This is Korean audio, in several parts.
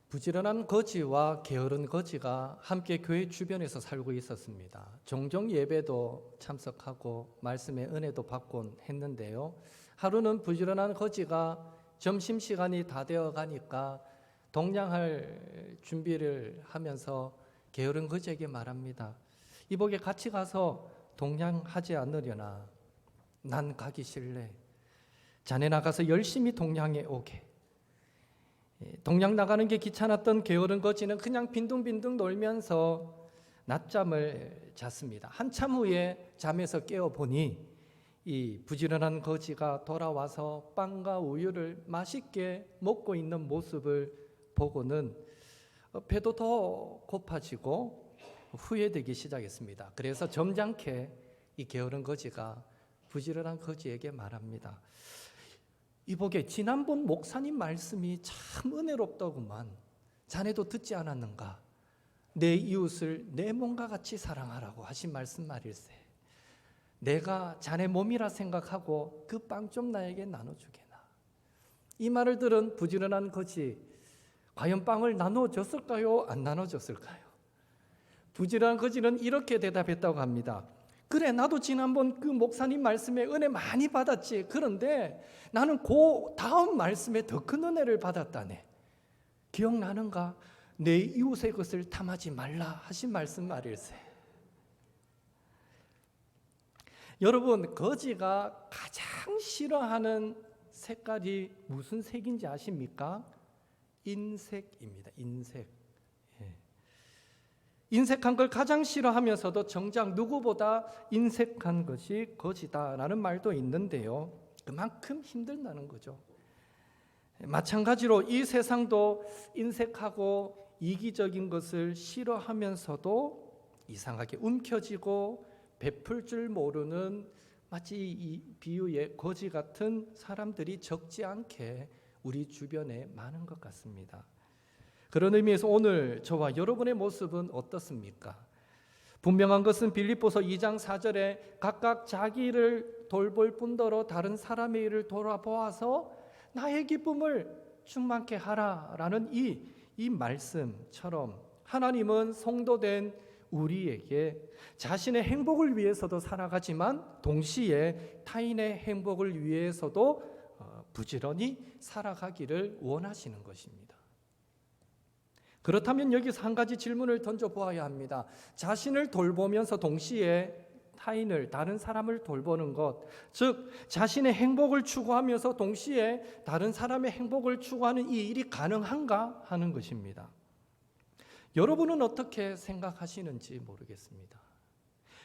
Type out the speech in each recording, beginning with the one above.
부지런한 거지와 게으른 거지가 함께 교회 주변에서 살고 있었습니다. 종종 예배도 참석하고 말씀의 은혜도 받곤 했는데요. 하루는 부지런한 거지가 점심시간이 다 되어 가니까 동냥할 준비를 하면서 게으른 거지에게 말합니다. 이복에 같이 가서 동냥하지 않으려나? 난 가기 싫래. 자네 나가서 열심히 동냥해 오게. 동냥 나가는 게 귀찮았던 게으른 거지는 그냥 빈둥빈둥 놀면서 낮잠을 잤습니다. 한참 후에 잠에서 깨어보니 이 부지런한 거지가 돌아와서 빵과 우유를 맛있게 먹고 있는 모습을 보고는 배도 더 고파지고 후회되기 시작했습니다. 그래서 점잖게 이 게으른 거지가 부지런한 거지에게 말합니다. 이보게, 지난번 목사님 말씀이 참 은혜롭더구만. 자네도 듣지 않았는가? 내 이웃을 내 몸과 같이 사랑하라고 하신 말씀 말일세. 내가 자네 몸이라 생각하고 그 빵 좀 나에게 나눠주게나. 이 말을 들은 부지런한 거지, 과연 빵을 나눠줬을까요? 안 나눠줬을까요? 부지런한 거지는 이렇게 대답했다고 합니다. 그래, 나도 지난번 그 목사님 말씀에 은혜 많이 받았지. 그런데 나는 그 다음 말씀에 더 큰 은혜를 받았다네. 기억나는가? 내 이웃의 것을 탐하지 말라 하신 말씀 말일세. 여러분, 거지가 가장 싫어하는 색깔이 무슨 색인지 아십니까? 인색입니다. 인색. 인색한 걸 가장 싫어하면서도 정작 누구보다 인색한 것이 거지다라는 말도 있는데요. 그만큼 힘들다는 거죠. 마찬가지로 이 세상도 인색하고 이기적인 것을 싫어하면서도 이상하게 움켜쥐고 베풀 줄 모르는 마치 이 비유의 거지 같은 사람들이 적지 않게 우리 주변에 많은 것 같습니다. 그런 의미에서 오늘 저와 여러분의 모습은 어떻습니까? 분명한 것은 빌립보서 2장 4절에 각각 자기 일을 돌볼 뿐더러 다른 사람의 일을 돌아보아서 나의 기쁨을 충만케 하라라는 이 말씀처럼 하나님은 성도된 우리에게 자신의 행복을 위해서도 살아가지만 동시에 타인의 행복을 위해서도 부지런히 살아가기를 원하시는 것입니다. 그렇다면 여기서 한 가지 질문을 던져보아야 합니다. 자신을 돌보면서 동시에 타인을, 다른 사람을 돌보는 것, 즉 자신의 행복을 추구하면서 동시에 다른 사람의 행복을 추구하는 이 일이 가능한가 하는 것입니다. 여러분은 어떻게 생각하시는지 모르겠습니다.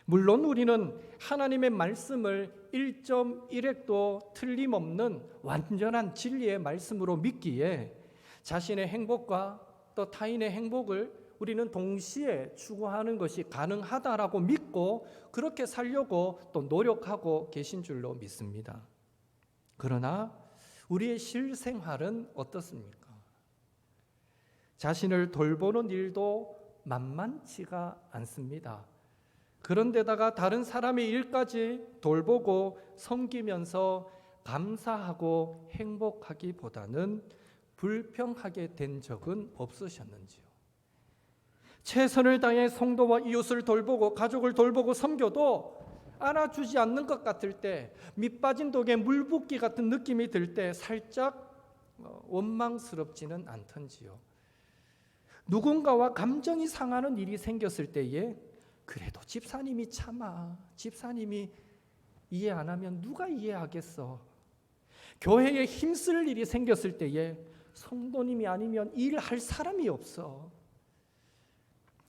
물론 우리는 하나님의 말씀을 1.1획도 틀림없는 완전한 진리의 말씀으로 믿기에 자신의 행복과 또 타인의 행복을 우리는 동시에 추구하는 것이 가능하다라고 믿고 그렇게 살려고 또 노력하고 계신 줄로 믿습니다. 그러나 우리의 실생활은 어떻습니까? 자신을 돌보는 일도 만만치가 않습니다. 그런데다가 다른 사람의 일까지 돌보고 섬기면서 감사하고 행복하기보다는 불평하게 된 적은 없으셨는지요? 최선을 다해 성도와 이웃을 돌보고 가족을 돌보고 섬겨도 알아주지 않는 것 같을 때, 밑빠진 독에 물 붓기 같은 느낌이 들 때 살짝 원망스럽지는 않던지요? 누군가와 감정이 상하는 일이 생겼을 때에 그래도 집사님이 참아, 집사님이 이해 안 하면 누가 이해하겠어? 교회에 힘쓸 일이 생겼을 때에 성도님이 아니면 일할 사람이 없어.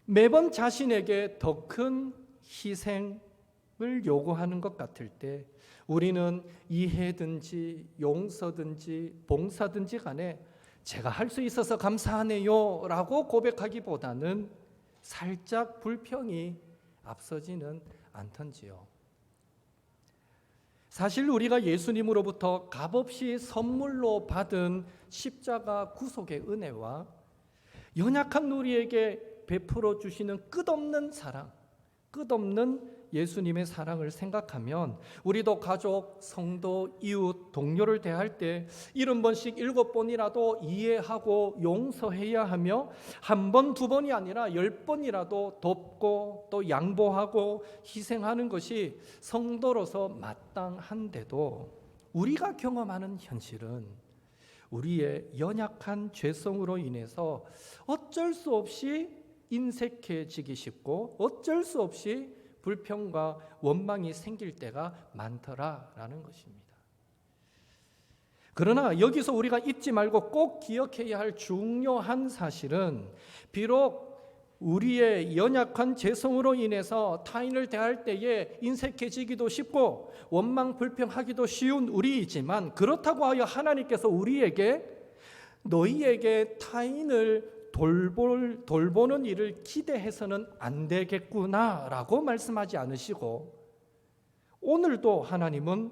매번 자신에게 더 큰 희생을 요구하는 것 같을 때 우리는 이해든지 용서든지 봉사든지 간에 제가 할 수 있어서 감사하네요 라고 고백하기보다는 살짝 불평이 앞서지는 않던지요. 사실 우리가 예수님으로부터 값없이 선물로 받은 십자가 구속의 은혜와 연약한 우리에게 베풀어 주시는 끝없는 사랑, 끝없는 예수님의 사랑을 생각하면 우리도 가족, 성도, 이웃, 동료를 대할 때 70번씩 7번이라도 이해하고 용서해야 하며 한 번, 두 번이 아니라 10번이라도 돕고 또 양보하고 희생하는 것이 성도로서 마땅한데도 우리가 경험하는 현실은 우리의 연약한 죄성으로 인해서 어쩔 수 없이 인색해지기 쉽고 어쩔 수 없이 불평과 원망이 생길 때가 많더라라는 것입니다. 그러나 여기서 우리가 잊지 말고 꼭 기억해야 할 중요한 사실은 비록 우리의 연약한 죄성으로 인해서 타인을 대할 때에 인색해지기도 쉽고 원망 불평하기도 쉬운 우리이지만 그렇다고 하여 하나님께서 우리에게 너희에게 타인을 돌보는 일을 기대해서는 안 되겠구나라고 말씀하지 않으시고 오늘도 하나님은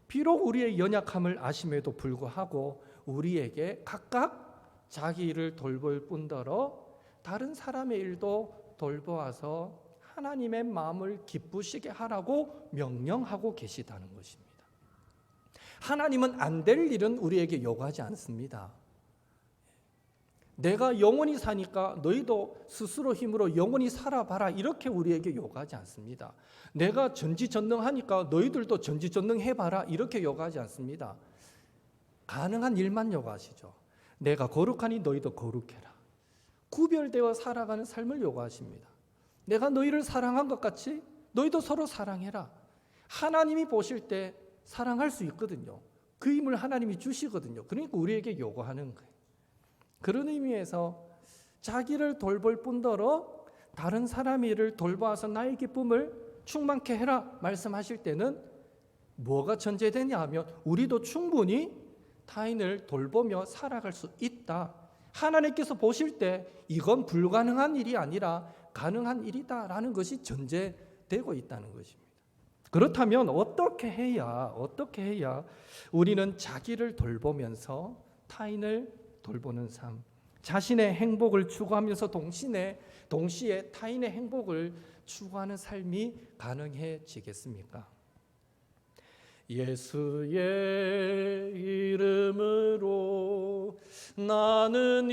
비록 우리의 연약함을 아심에도 불구하고 우리에게 각각 자기 일을 돌볼 뿐더러 다른 사람의 일도 돌보아서 하나님의 마음을 기쁘시게 하라고 명령하고 계시다는 것입니다. 하나님은 안 될 일은 우리에게 요구하지 않습니다. 내가 영원히 사니까 너희도 스스로 힘으로 영원히 살아봐라 이렇게 우리에게 요구하지 않습니다. 내가 전지전능하니까 너희들도 전지전능해봐라 이렇게 요구하지 않습니다. 가능한 일만 요구하시죠. 내가 거룩하니 너희도 거룩해라. 구별되어 살아가는 삶을 요구하십니다. 내가 너희를 사랑한 것 같이 너희도 서로 사랑해라. 하나님이 보실 때 사랑할 수 있거든요. 그 힘을 하나님이 주시거든요. 그러니까 우리에게 요구하는 거예요. 그런 의미에서 자기를 돌볼 뿐더러 다른 사람의 일을 돌보아서 나의 기쁨을 충만케 해라 말씀하실 때는 뭐가 전제되냐 하면 우리도 충분히 타인을 돌보며 살아갈 수 있다. 하나님께서 보실 때 이건 불가능한 일이 아니라 가능한 일이다라는 것이 전제되고 있다는 것입니다. 그렇다면 어떻게 해야 우리는 자기를 돌보면서 타인을 돌보는 삶, 자신의 행복을 추구하면서 동시에 타인의 행복을 추구하는 삶이 가능해지겠습니까? 예수의 이름으로 나는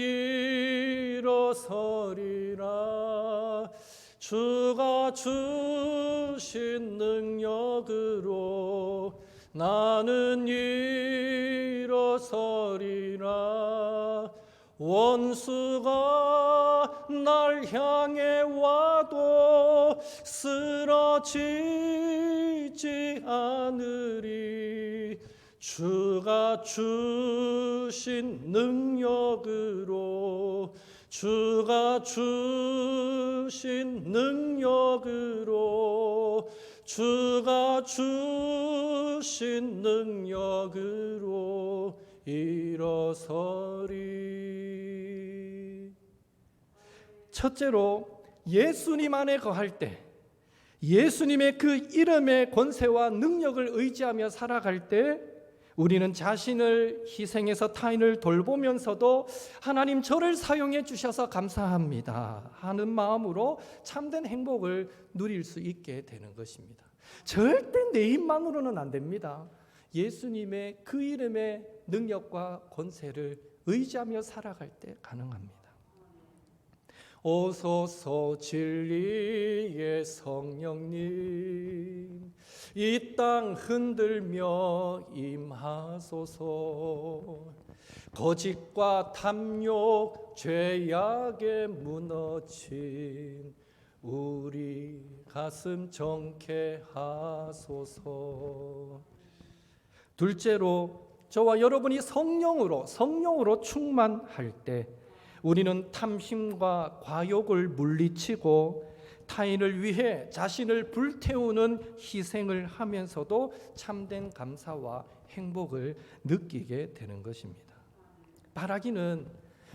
일어서리라. 주가 주신 능력으로 나는 일어서리라. 원수가 날 향해 와도 쓰러지지 않으리. 주가 주신 능력으로 주가 주신 능력으로 주가 주신 능력으로 일어서리. 첫째로 예수님 안에 거할 때 예수님의 그 이름의 권세와 능력을 의지하며 살아갈 때 우리는 자신을 희생해서 타인을 돌보면서도 하나님 저를 사용해 주셔서 감사합니다 하는 마음으로 참된 행복을 누릴 수 있게 되는 것입니다. 절대 내 힘만으로는 안 됩니다. 예수님의 그 이름의 능력과 권세를 의지하며 살아갈 때 가능합니다. 오소서 진리의 성령님 이 땅 흔들며 임하소서. 거짓과 탐욕 죄악에 무너진 우리 가슴 정케 하소서. 둘째로 저와 여러분이 성령으로 충만할 때 우리는 탐심과 과욕을 물리치고 타인을 위해 자신을 불태우는 희생을 하면서도 참된 감사와 행복을 느끼게 되는 것입니다. 바라기는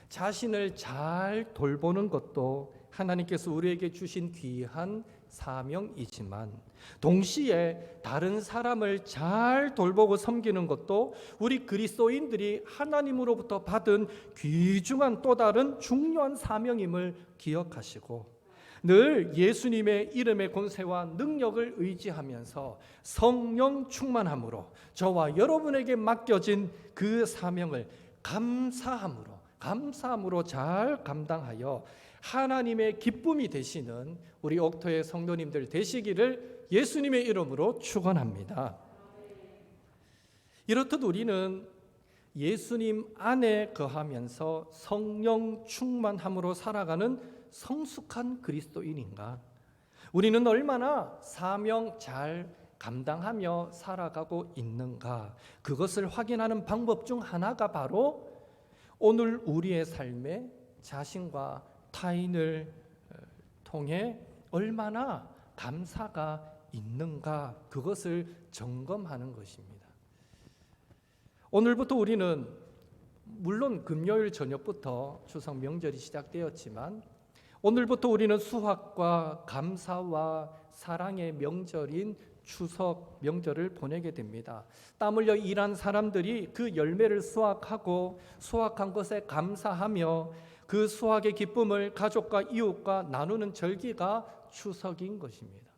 자신을 잘 돌보는 것도 하나님께서 우리에게 주신 귀한 사명이지만 동시에 다른 사람을 잘 돌보고 섬기는 것도 우리 그리스도인들이 하나님으로부터 받은 귀중한 또 다른 중요한 사명임을 기억하시고 늘 예수님의 이름의 권세와 능력을 의지하면서 성령 충만함으로 저와 여러분에게 맡겨진 그 사명을 감사함으로 잘 감당하여 하나님의 기쁨이 되시는 우리 옥토의 성도님들 되시기를 예수님의 이름으로 축원합니다. 이렇듯 우리는 예수님 안에 거하면서 성령 충만함으로 살아가는 성숙한 그리스도인인가? 우리는 얼마나 사명 잘 감당하며 살아가고 있는가? 그것을 확인하는 방법 중 하나가 바로 오늘 우리의 삶에 자신과 타인을 통해 얼마나 감사가 있는가? 그것을 점검하는 것입니다. 오늘부터 우리는 물론 금요일 저녁부터 추석 명절이 시작되었지만 오늘부터 우리는 수확과 감사와 사랑의 명절인 추석 명절을 보내게 됩니다. 땀 흘려 일한 사람들이 그 열매를 수확하고 수확한 것에 감사하며 그 수확의 기쁨을 가족과 이웃과 나누는 절기가 추석인 것입니다.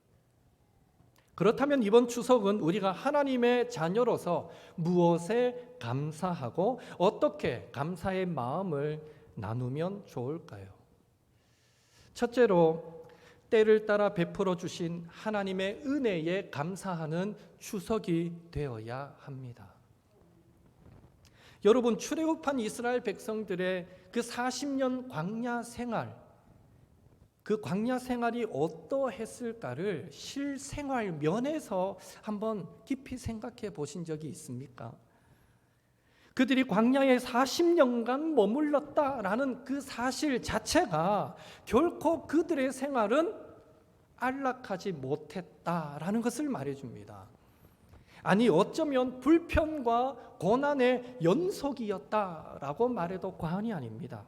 그렇다면 이번 추석은 우리가 하나님의 자녀로서 무엇에 감사하고 어떻게 감사의 마음을 나누면 좋을까요? 첫째로 때를 따라 베풀어 주신 하나님의 은혜에 감사하는 추석이 되어야 합니다. 여러분, 출애굽한 이스라엘 백성들의 그 40년 광야 생활, 그 광야 생활이 어떠했을까를 실생활 면에서 한번 깊이 생각해 보신 적이 있습니까? 그들이 광야에 40년간 머물렀다라는 그 사실 자체가 결코 그들의 생활은 안락하지 못했다라는 것을 말해줍니다. 아니, 어쩌면 불편과 고난의 연속이었다라고 말해도 과언이 아닙니다.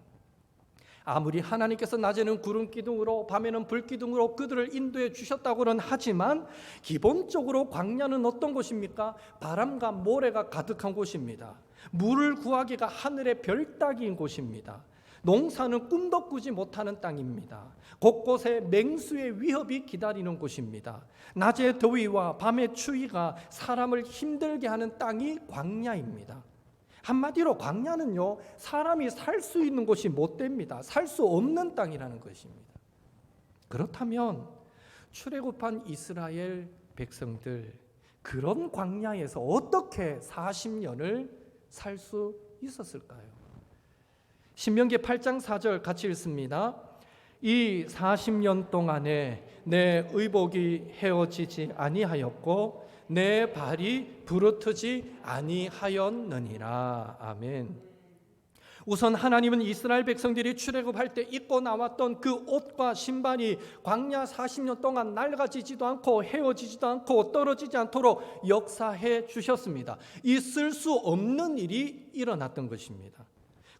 아무리 하나님께서 낮에는 구름 기둥으로 밤에는 불 기둥으로 그들을 인도해 주셨다고는 하지만 기본적으로 광야는 어떤 곳입니까? 바람과 모래가 가득한 곳입니다. 물을 구하기가 하늘의 별 따기인 곳입니다. 농사는 꿈도 꾸지 못하는 땅입니다. 곳곳에 맹수의 위협이 기다리는 곳입니다. 낮의 더위와 밤의 추위가 사람을 힘들게 하는 땅이 광야입니다. 한마디로 광야는요, 사람이 살 수 있는 곳이 못 됩니다. 살 수 없는 땅이라는 것입니다. 그렇다면 출애굽한 이스라엘 백성들, 그런 광야에서 어떻게 40년을 살 수 있었을까요? 신명기 8장 4절 같이 읽습니다. 이 40년 동안에 내 의복이 헤어지지 아니하였고 내 발이 부르트지 아니하였느니라. 아멘. 우선 하나님은 이스라엘 백성들이 출애굽할 때 입고 나왔던 그 옷과 신발이 광야 40년 동안 낡아지지도 않고 헤어지지도 않고 떨어지지 않도록 역사해 주셨습니다. 있을 수 없는 일이 일어났던 것입니다.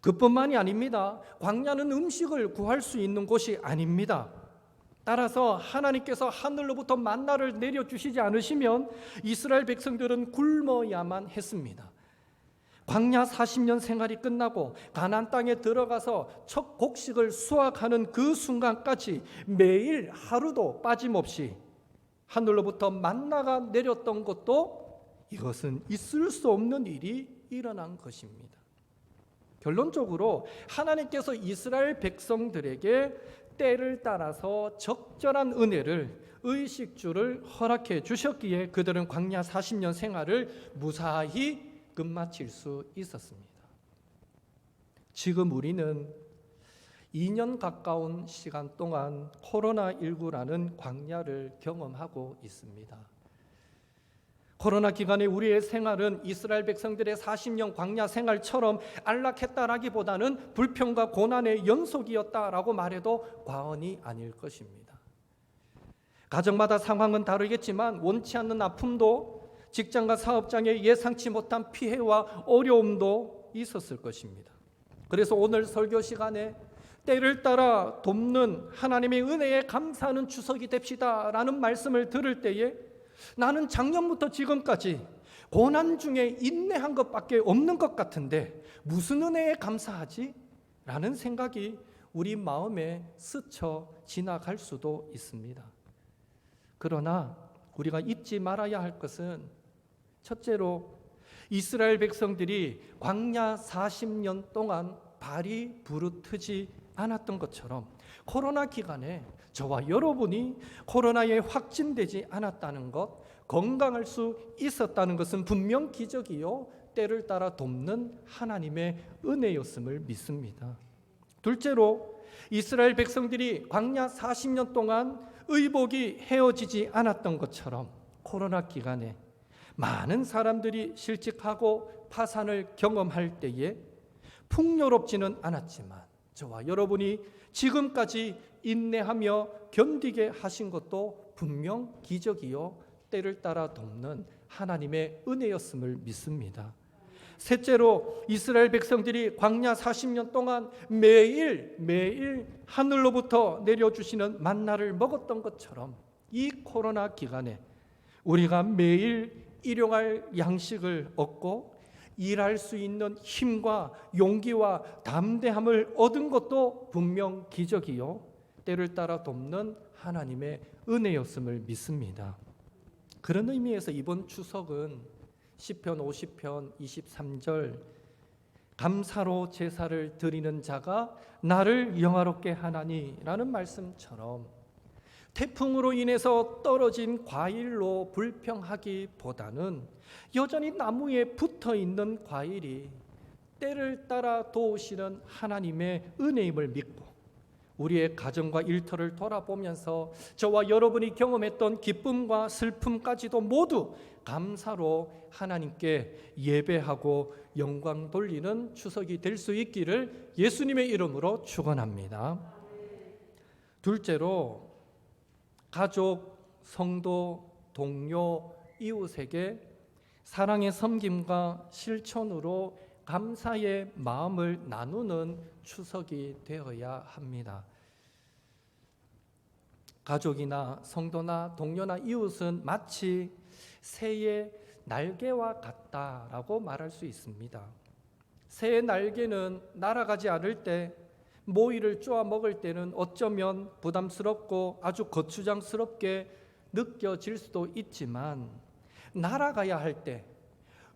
그뿐만이 아닙니다. 광야는 음식을 구할 수 있는 곳이 아닙니다. 따라서 하나님께서 하늘로부터 만나를 내려주시지 않으시면 이스라엘 백성들은 굶어야만 했습니다. 광야 40년 생활이 끝나고 가나안 땅에 들어가서 첫 곡식을 수확하는 그 순간까지 매일 하루도 빠짐없이 하늘로부터 만나가 내렸던 것도 이것은 있을 수 없는 일이 일어난 것입니다. 결론적으로 하나님께서 이스라엘 백성들에게 때를 따라서 적절한 은혜를, 의식주를 허락해 주셨기에 그들은 광야 40년 생활을 무사히 끝마칠 수 있었습니다. 지금 우리는 2년 가까운 시간 동안 코로나19라는 광야를 경험하고 있습니다. 코로나 기간에 우리의 생활은 이스라엘 백성들의 40년 광야 생활처럼 안락했다라기보다는 불평과 고난의 연속이었다라고 말해도 과언이 아닐 것입니다. 가정마다 상황은 다르겠지만 원치 않는 아픔도 직장과 사업장에 예상치 못한 피해와 어려움도 있었을 것입니다. 그래서 오늘 설교 시간에 때를 따라 돕는 하나님의 은혜에 감사하는 추석이 됩시다라는 말씀을 들을 때에 나는 작년부터 지금까지 고난 중에 인내한 것밖에 없는 것 같은데 무슨 은혜에 감사하지? 라는 생각이 우리 마음에 스쳐 지나갈 수도 있습니다. 그러나 우리가 잊지 말아야 할 것은 첫째로 이스라엘 백성들이 광야 40년 동안 발이 부르트지 않았던 것처럼 코로나 기간에 저와 여러분이 코로나에 확진되지 않았다는 것, 건강할 수 있었다는 것은 분명 기적이요 때를 따라 돕는 하나님의 은혜였음을 믿습니다. 둘째로 이스라엘 백성들이 광야 40년 동안 의복이 헤어지지 않았던 것처럼 코로나 기간에 많은 사람들이 실직하고 파산을 경험할 때에 풍요롭지는 않았지만 저와 여러분이 지금까지 인내하며 견디게 하신 것도 분명 기적이요 때를 따라 돕는 하나님의 은혜였음을 믿습니다. 셋째로 이스라엘 백성들이 광야 40년 동안 매일 하늘로부터 내려주시는 만나를 먹었던 것처럼 이 코로나 기간에 우리가 매일 일용할 양식을 얻고 일할 수 있는 힘과 용기와 담대함을 얻은 것도 분명 기적이요 때를 따라 돕는 하나님의 은혜였음을 믿습니다. 그런 의미에서 이번 추석은 시편 50편 23절 감사로 제사를 드리는 자가 나를 영화롭게 하나니라는 말씀처럼 태풍으로 인해서 떨어진 과일로 불평하기보다는 여전히 나무에 붙어있는 과일이 때를 따라 도우시는 하나님의 은혜임을 믿고 우리의 가정과 일터를 돌아보면서 저와 여러분이 경험했던 기쁨과 슬픔까지도 모두 감사로 하나님께 예배하고 영광 돌리는 추석이 될 수 있기를 예수님의 이름으로 축원합니다. 둘째로 가족, 성도, 동료, 이웃에게 사랑의 섬김과 실천으로 감사의 마음을 나누는 추석이 되어야 합니다. 가족이나 성도나 동료나 이웃은 마치 새의 날개와 같다라고 말할 수 있습니다. 새의 날개는 날아가지 않을 때 모이를 쪼아 먹을 때는 어쩌면 부담스럽고 아주 거추장스럽게 느껴질 수도 있지만 날아가야 할 때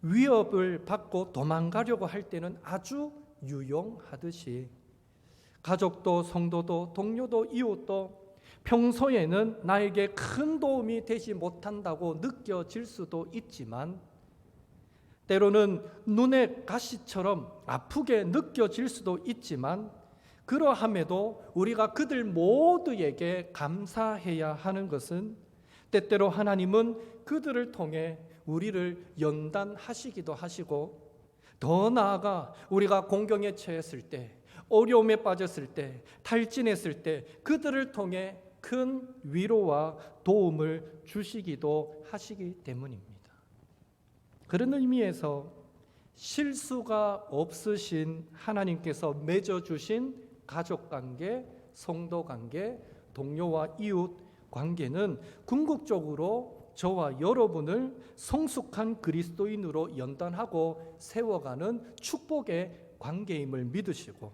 위협을 받고 도망가려고 할 때는 아주 유용하듯이 가족도 성도도 동료도 이웃도 평소에는 나에게 큰 도움이 되지 못한다고 느껴질 수도 있지만 때로는 눈의 가시처럼 아프게 느껴질 수도 있지만 그러함에도 우리가 그들 모두에게 감사해야 하는 것은 때때로 하나님은 그들을 통해 우리를 연단하시기도 하시고 더 나아가 우리가 공경에 처했을 때 어려움에 빠졌을 때 탈진했을 때 그들을 통해 큰 위로와 도움을 주시기도 하시기 때문입니다. 그런 의미에서 실수가 없으신 하나님께서 맺어주신 가족관계, 성도관계, 동료와 이웃 관계는 궁극적으로 저와 여러분을 성숙한 그리스도인으로 연단하고 세워가는 축복의 관계임을 믿으시고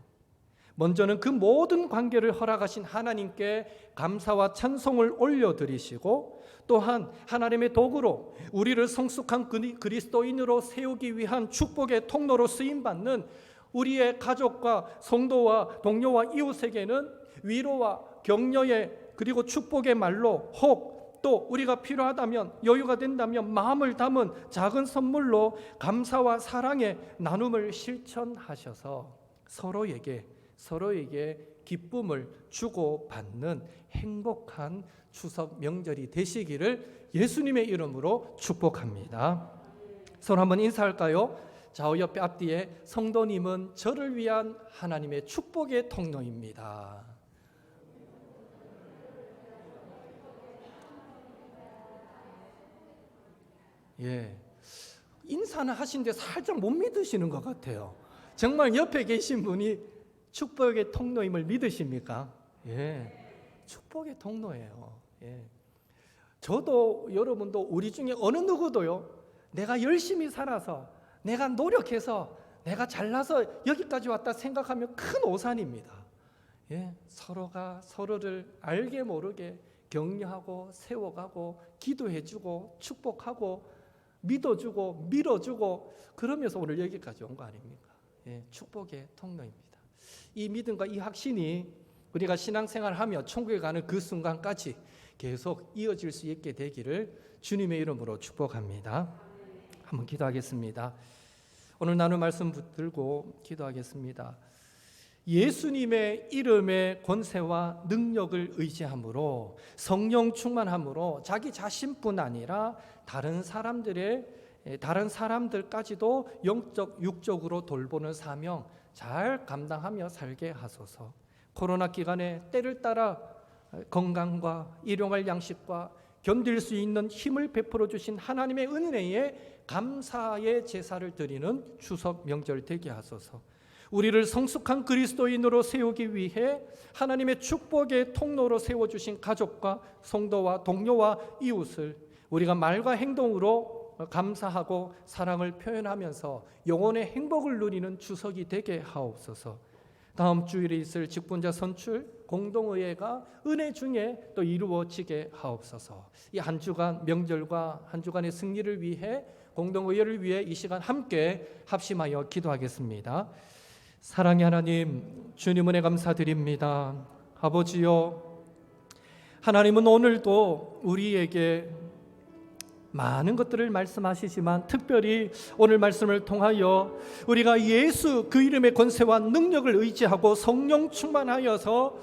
먼저는 그 모든 관계를 허락하신 하나님께 감사와 찬송을 올려드리시고 또한 하나님의 도구로 우리를 성숙한 그리스도인으로 세우기 위한 축복의 통로로 쓰임받는 우리의 가족과 성도와 동료와 이웃에게는 위로와 격려의 그리고 축복의 말로 혹 또 우리가 필요하다면 여유가 된다면 마음을 담은 작은 선물로 감사와 사랑의 나눔을 실천하셔서 서로에게 기쁨을 주고받는 행복한 추석 명절이 되시기를 예수님의 이름으로 축복합니다. 서로 한번 인사할까요? 좌우 옆에 앞뒤에 성도님은 저를 위한 하나님의 축복의 통로입니다. 예, 인사는 하시는데 살짝 못 믿으시는 것 같아요. 정말 옆에 계신 분이 축복의 통로임을 믿으십니까? 예, 축복의 통로예요. 예. 저도 여러분도 우리 중에 어느 누구도요, 내가 열심히 살아서 내가 노력해서 내가 잘나서 여기까지 왔다 생각하면 큰 오산입니다. 서로가 서로를 알게 모르게 격려하고 세워가고 기도해주고 축복하고 믿어주고 밀어주고 그러면서 오늘 여기까지 온 거 아닙니까? 축복의 통로입니다. 이 믿음과 이 확신이 우리가 신앙생활하며 천국에 가는 그 순간까지 계속 이어질 수 있게 되기를 주님의 이름으로 축복합니다. 한번 기도하겠습니다. 오늘 나눌 말씀 붙들고 기도하겠습니다. 예수님의 이름의 권세와 능력을 의지함으로 성령 충만함으로 자기 자신뿐 아니라 다른 사람들까지도 영적 육적으로 돌보는 사명 잘 감당하며 살게 하소서. 코로나 기간에 때를 따라 건강과 일용할 양식과 견딜 수 있는 힘을 베풀어 주신 하나님의 은혜에 감사의 제사를 드리는 추석 명절 되게 하소서. 우리를 성숙한 그리스도인으로 세우기 위해 하나님의 축복의 통로로 세워주신 가족과 성도와 동료와 이웃을 우리가 말과 행동으로 감사하고 사랑을 표현하면서 영혼의 행복을 누리는 추석이 되게 하옵소서. 다음 주일에 있을 직분자 선출 공동의회가 은혜 중에 또 이루어지게 하옵소서. 이 한 주간 명절과 한 주간의 승리를 위해 공동의회를 위해 이 시간 함께 합심하여 기도하겠습니다. 사랑의 하나님, 주님 은혜 감사드립니다. 아버지요, 하나님은 오늘도 우리에게 많은 것들을 말씀하시지만 특별히 오늘 말씀을 통하여 우리가 예수 그 이름의 권세와 능력을 의지하고 성령 충만하여서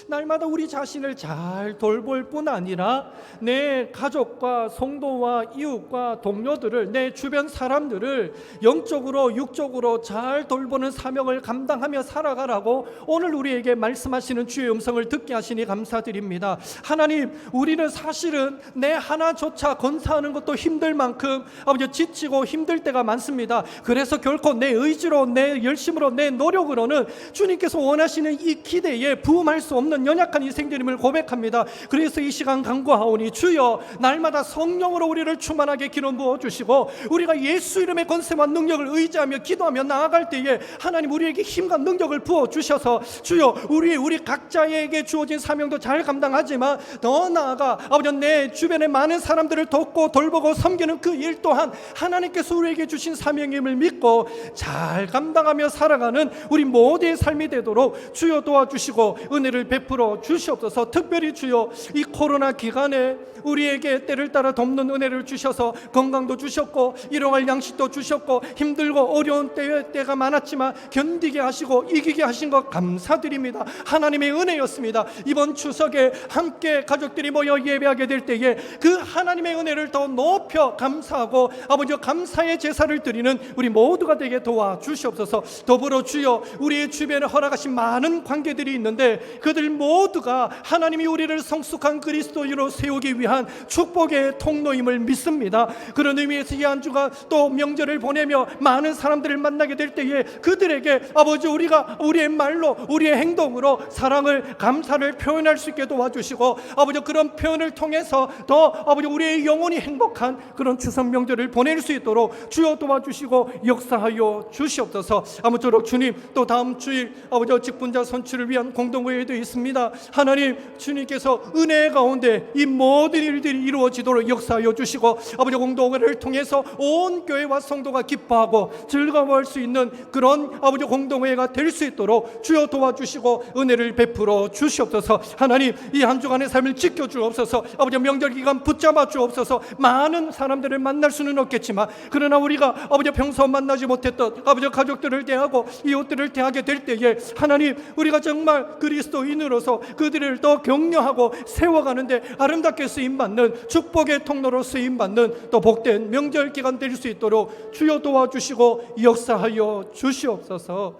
날마다 우리 자신을 잘 돌볼 뿐 아니라 내 가족과 성도와 이웃과 동료들을, 내 주변 사람들을 영적으로 육적으로 잘 돌보는 사명을 감당하며 살아가라고 오늘 우리에게 말씀하시는 주의 음성을 듣게 하시니 감사드립니다. 하나님, 우리는 사실은 내 하나조차 건사하는 것도 힘들 만큼 아버지 지치고 힘들 때가 많습니다. 그래서 결코 내 의지로, 내 열심으로, 내 노력으로는 주님께서 원하시는 이 기대에 부응할 수 없는 연약한 인생들임을 고백합니다. 그래서 이 시간 간구하오니 주여, 날마다 성령으로 우리를 충만하게 기름 부어주시고 우리가 예수 이름의 권세와 능력을 의지하며 기도하며 나아갈 때에 하나님 우리에게 힘과 능력을 부어주셔서 주여, 우리 각자에게 주어진 사명도 잘 감당하지만 더 나아가 아버지 내 주변의 많은 사람들을 돕고 돌보고 섬기는 그 일 또한 하나님께서 우리에게 주신 사명임을 믿고 잘 감당하며 살아가는 우리 모두의 삶이 되도록 주여 도와주시고 은혜를 베풀어 주시옵소서. 특별히 주여, 이 코로나 기간에 우리에게 때를 따라 돕는 은혜를 주셔서 건강도 주셨고 일용할 양식도 주셨고 힘들고 어려운 때가 많았지만 견디게 하시고 이기게 하신 것 감사드립니다. 하나님의 은혜였습니다. 이번 추석에 함께 가족들이 모여 예배하게 될 때에 그 하나님의 은혜를 더 높여 감사하고 아버지 감사의 제사를 드리는 우리 모두가 되게 도와주시옵소서. 더불어 주여, 우리의 주변에 허락하신 많은 관계들이 있는데 그들 모두가 하나님이 우리를 성숙한 그리스도인으로 세우기 위한 축복의 통로임을 믿습니다. 그런 의미에서 이 한 주가 또 명절을 보내며 많은 사람들을 만나게 될 때에 그들에게 아버지 우리가 우리의 말로 우리의 행동으로 사랑을 감사를 표현할 수 있게 도와주시고 아버지 그런 표현을 통해서 더 아버지 우리의 영혼이 행복한 그런 추석 명절을 보낼 수 있도록 주여 도와주시고 역사하여 주시옵소서. 아무쪼록 주님, 또 다음 주일 아버지 직분자 선출을 위한 공동회의도 있습니다. 하나님, 주님께서 은혜 가운데 이 모든 일들이 이루어지도록 역사하여 주시고 아버지 공동회를 통해서 온 교회와 성도가 기뻐하고 즐거워할 수 있는 그런 아버지 공동회가 될 수 있도록 주여 도와주시고 은혜를 베풀어 주시옵소서. 하나님, 이 한 주간의 삶을 지켜주옵소서. 아버지 명절 기간 붙잡아 주옵소서. 많은 사람들을 만날 수는 없겠지만 그러나 우리가 아버지 평소 만나지 못했던 아버지 가족들을 대하고 이웃들을 대하게 될 때에 하나님, 우리가 정말 그리스도인으로서 그들을 더 격려하고 세워가는데 아름답게 쓰임받는 축복의 통로로 쓰임받는 또 복된 명절 기간 될 수 있도록 주여 도와주시고 역사하여 주시옵소서.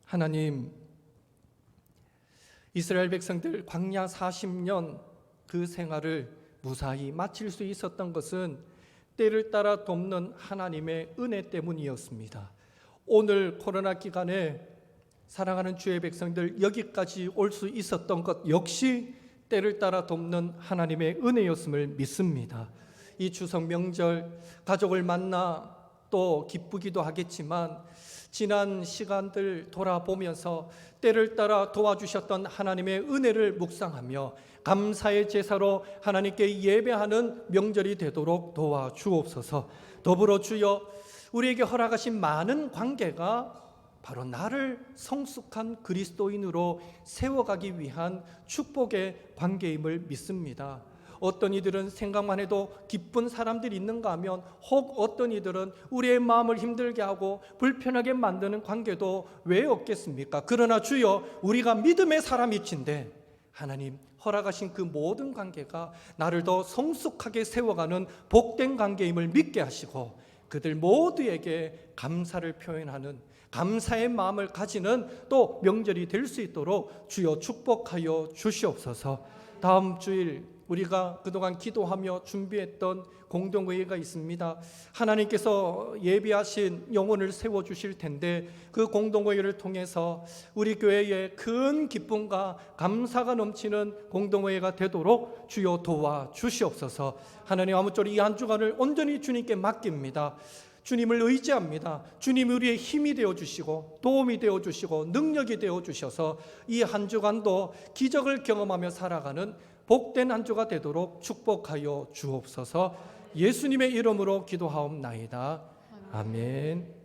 하나님, 이스라엘 백성들 광야 40년 그 생활을 무사히 마칠 수 있었던 것은 때를 따라 돕는 하나님의 은혜 때문이었습니다. 오늘 코로나 기간에 사랑하는 주의 백성들 여기까지 올 수 있었던 것 역시 때를 따라 돕는 하나님의 은혜였음을 믿습니다. 이 추석 명절 가족을 만나 또 기쁘기도 하겠지만 지난 시간들 돌아보면서 때를 따라 도와주셨던 하나님의 은혜를 묵상하며 감사의 제사로 하나님께 예배하는 명절이 되도록 도와주옵소서. 더불어 주여, 우리에게 허락하신 많은 관계가 바로 나를 성숙한 그리스도인으로 세워가기 위한 축복의 관계임을 믿습니다. 어떤 이들은 생각만 해도 기쁜 사람들이 있는가 하면, 혹 어떤 이들은 우리의 마음을 힘들게 하고 불편하게 만드는 관계도 왜 없겠습니까? 그러나 주여, 우리가 믿음의 사람이신데 하나님 허락하신 그 모든 관계가 나를 더 성숙하게 세워가는 복된 관계임을 믿게 하시고, 그들 모두에게 감사를 표현하는 감사의 마음을 가지는 또 명절이 될 수 있도록 주여 축복하여 주시옵소서. 다음 주일 우리가 그동안 기도하며 준비했던 공동회의가 있습니다. 하나님께서 예비하신 영혼을 세워주실 텐데, 그 공동회의를 통해서 우리 교회에 큰 기쁨과 감사가 넘치는 공동회의가 되도록 주여 도와주시옵소서. 하나님, 아무쪼록 이 한 주간을 온전히 주님께 맡깁니다. 주님을 의지합니다. 주님이 우리의 힘이 되어주시고 도움이 되어주시고 능력이 되어주셔서 이 한 주간도 기적을 경험하며 살아가는 복된 한 주가 되도록 축복하여 주옵소서. 예수님의 이름으로 기도하옵나이다. 아멘.